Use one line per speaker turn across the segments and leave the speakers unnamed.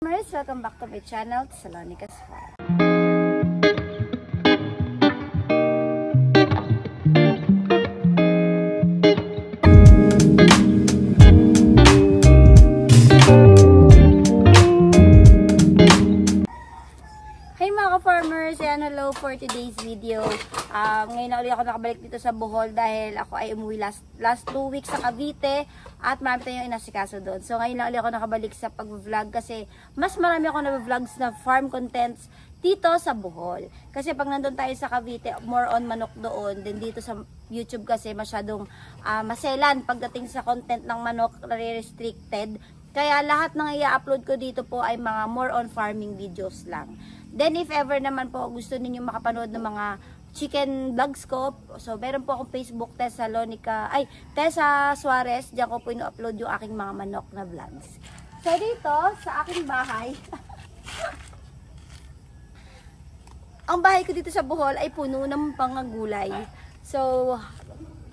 Welcome back to my channel, Salonica's Farm. Hey mga ka-farmers, and hello for today's video. Ngayon na ulit ako nakabalik dito sa Bohol dahil ako ay umuwi last 2 weeks sa Cavite at marami tayong inasikaso doon. So ngayon na ulit ako nakabalik sa pag-vlog kasi mas marami ako na-vlogs na farm contents dito sa Bohol. Kasi pag nandun tayo sa Cavite, more on manok doon. Then dito sa YouTube kasi masyadong maselan pagdating sa content ng manok, restricted. Kaya lahat ng i-upload ko dito po ay mga more on farming videos lang. Then if ever naman po gusto niyo makapanood ng mga chicken vlogs ko, so meron po akong Facebook, Tessa Suarez, diyan ko po ino-upload yung aking mga manok na vlogs. So dito sa aking bahay, ang bahay ko dito sa Bohol ay puno ng pangagulay. So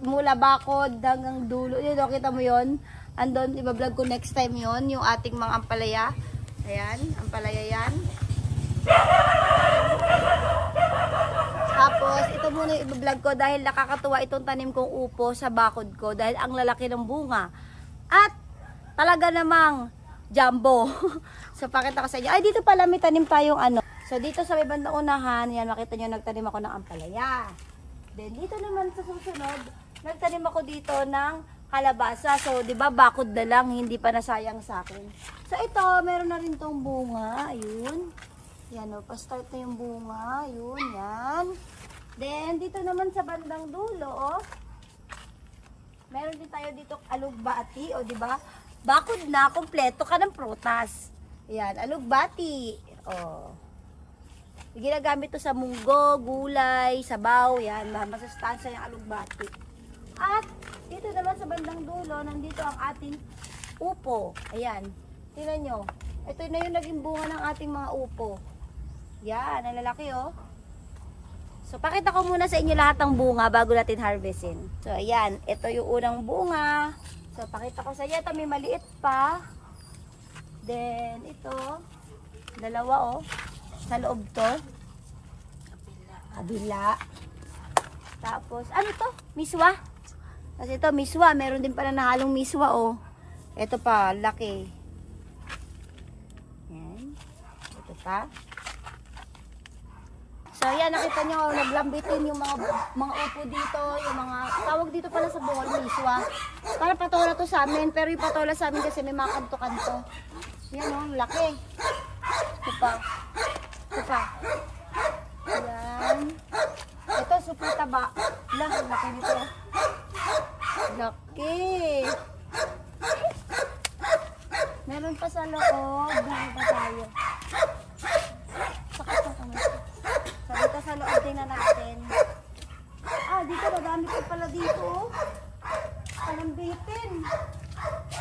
mula bakod hanggang dulo, yun, kita mo yun. Andon, iba-vlog ko next time yon yung ating mga ampalaya. Ayan, ampalaya yan. Tapos, ito muna yung i-vlog ko dahil nakakatuwa itong tanim kong upo sa bakod ko dahil ang lalaki ng bunga. At talaga namang jumbo. So, pakita ko sa inyo. Ay, dito pala may tanim tayong ano. So, dito sa may bandang unahan, yan, makita nyo, nagtanim ako ng ampalaya. Then, dito naman sa susunod, nagtanim ako dito ng kalabasa. So, di ba bakod na lang, hindi pa nasayang sa akin. So, ito, meron na rin tong bunga. Ayun. Yan o, pa-start na yung bunga. Ayun, yan. Then, dito naman sa bandang dulo, oh. Meron din tayo dito alugbati, o di ba? Bakod na, kompleto ka ng prutas. Yan, alugbati. O. Ginagamit to sa munggo, gulay, sabaw, yan. Masustansya yung alugbati. At, dito naman sa bandang dulo, nandito ang ating upo. Ayan. Tingnan nyo. Ito na yung naging bunga ng ating mga upo. Yan. Ang lalaki, oh. So, pakita ko muna sa inyo lahat ng bunga bago natin harvestin. So, ayan. Ito yung unang bunga. So, pakita ko sa inyo. Ito may maliit pa. Then, ito. Dalawa, oh. Sa loob to. Kabila. Tapos, ano to? Miswa. Kasi ito, miswa. Meron din pala nahalong miswa, oh. Ito pa, laki. Yan. Ito pa. So, yan, nakita nyo, naglambitin yung mga upo dito, yung mga, tawag dito pala sa Bohol, miswa. Para patola to sa amin, pero yung patola sa amin kasi may mga kanto-kanto. Yan, oh, laki. Ito pa. Ito pa. Yan. Ito, super taba. Laki nito. Laki. Meron pa sa loob. Dito pa tayo. Sakat na kami. So, dito sa loob din na natin. Dito madami ko pala dito. Palambitin.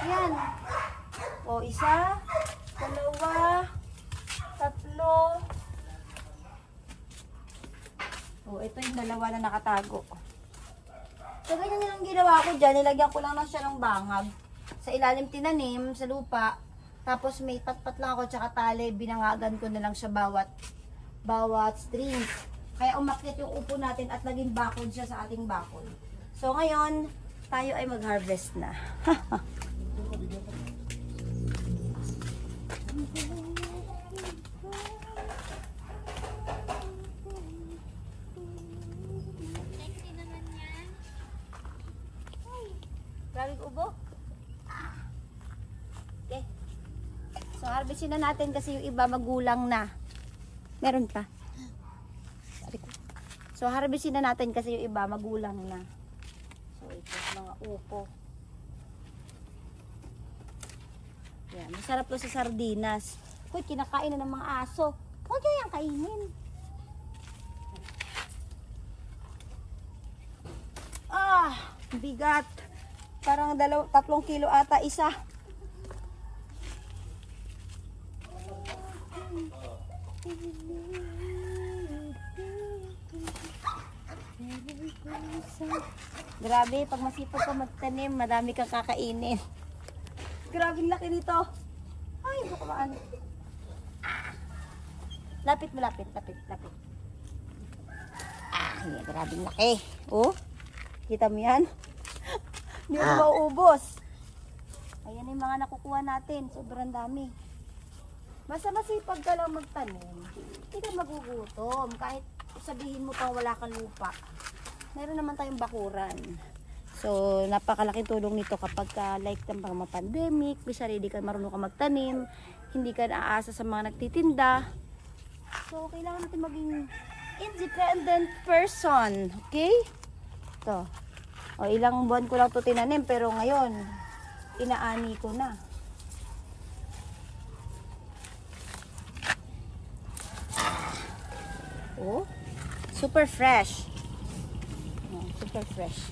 Yan. O, isa, dalawa, tatlo. O, ito yung dalawa na nakatago. So, ganyan yung ginawa ko dyan. Nilagyan ko lang siya ng bangag. Sa ilalim tinanim, sa lupa. Tapos may patpat lang ako tsaka tali. Binangagan ko na lang siya bawat string. Kaya umakyat yung upo natin at naging bakod siya sa ating bakod. So, ngayon, tayo ay mag-harvest na. Galing ubo. Okay. So, harvestin na natin kasi yung iba magulang na. Meron pa. So, harvestin na natin kasi yung iba magulang na. So, ito mga upo. Yan. Masarap to sa sardinas. Uy, kinakain na ng mga aso. Huwag kayang kainin. Bigat. Parang 3 kilo ata isa. Grabe, pag masipag ka magtanim, madami kang kakainin. Grabe laki nito. Ay, bukaan. Lapit mo, lapit. Ah, yan, grabing laki. Oh, kita mo yan? Hindi mo mauubos. Ayan yung mga nakukuha natin. Sobrang dami. Basta masipag ka lang magtanim, hindi ka magugutom. Kahit sabihin mo pang wala kang lupa. Meron naman tayong bakuran. So, napakalaking tulong nito kapag like ng mga pandemic, may sarili ka, marunong ka magtanim, hindi ka naaasa sa mga nagtitinda. So, kailangan natin maging independent person. Okay? Ito. O, ilang buwan ko lang ito tinanim, pero ngayon, inaani ko na. Oh, super fresh. Oh, super fresh.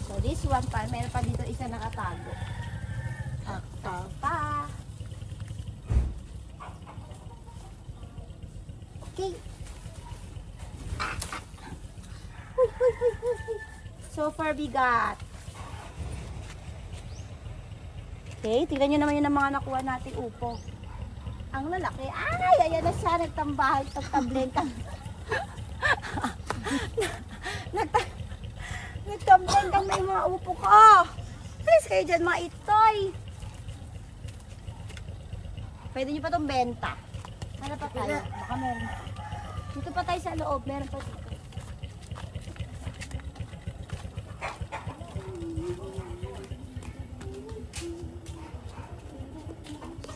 So, this one pa, meron pa dito isa nakatago. Ito pa. Okay. Huy. So far bigat. Okay, tignan nyo naman yun ang mga nakuha nating upo. Ang lalaki. Ay, ayan na siya. Nagtambahay. Nagtambleng. Nagtambleng kang may mga upo ko. Please kayo dyan mga itoy. Pwede nyo pa itong benta. Ano pa tayo? Baka meron. Dito pa tayo sa loob. Meron pa dito.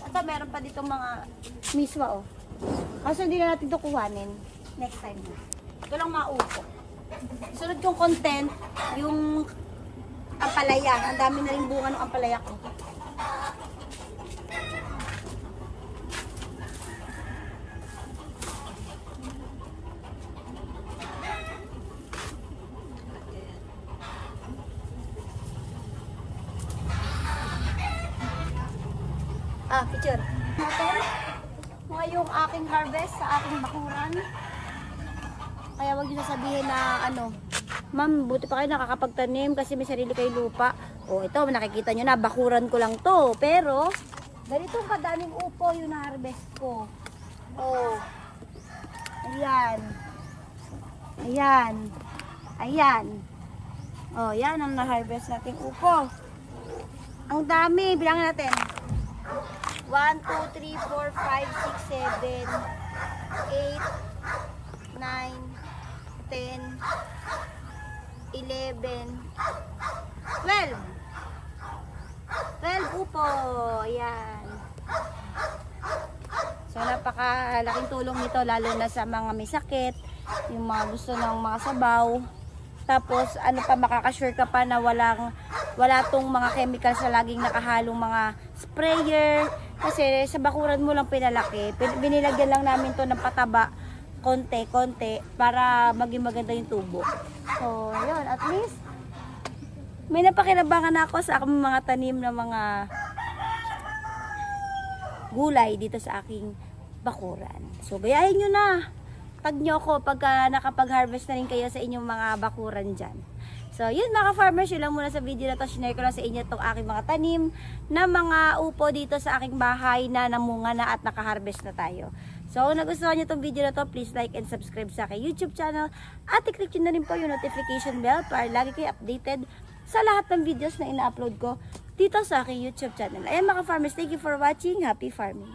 Ito, meron pa dito mga miswa, oh. Kaso hindi na natin ito kuhanin. Next time na. Ito lang maupo. Sunod kong content, yung ampalaya. Ang dami na rin bunga ng ampalaya ko. Picture. Natin, mga yung aking harvest sa aking bakuran. Kaya wag nyo sasabihin na ma'am, buti pa kayo nakakapagtanim kasi may sarili kayo lupa. O ito, nakikita nyo na, bakuran ko lang to. Pero, ganitong kadaming upo yung na-harvest ko. Oh. Ayan. Oh, yan ang na-harvest nating upo. Ang dami, bilangin natin. 1, 2, 3, 4, 5, 6, 7, 8, 9, 10, 11, 12. 12 upo. Ayan. So, napakalaking tulong nito lalo na sa mga may sakit, yung mga gusto ng mga sabaw. Tapos, ano pa, makakasure ka pa na wala tong mga chemicals na laging nakahalong mga sprayer. Kasi sa bakuran mo lang pinalaki. Binilagyan lang namin to ng pataba, konti, para maging maganda yung tubo. So, yun, at least, may napakinabangan ako sa aking mga tanim na mga gulay dito sa aking bakuran. So, gayahin nyo na. Tag nyo ako pagka nakapag-harvest na rin kayo sa inyong mga bakuran dyan. So, yun mga farmers, yun lang muna sa video na to. Share ko lang sa inyo itong aking mga tanim na mga upo dito sa aking bahay na namunga na at nakaharvest na tayo. So, kung nagustuhan nyo itong video na to, please like and subscribe sa aking YouTube channel. At i-click nyo na rin po yung notification bell para lagi kayo updated sa lahat ng videos na ina-upload ko dito sa aking YouTube channel. Ayan mga farmers, thank you for watching. Happy farming!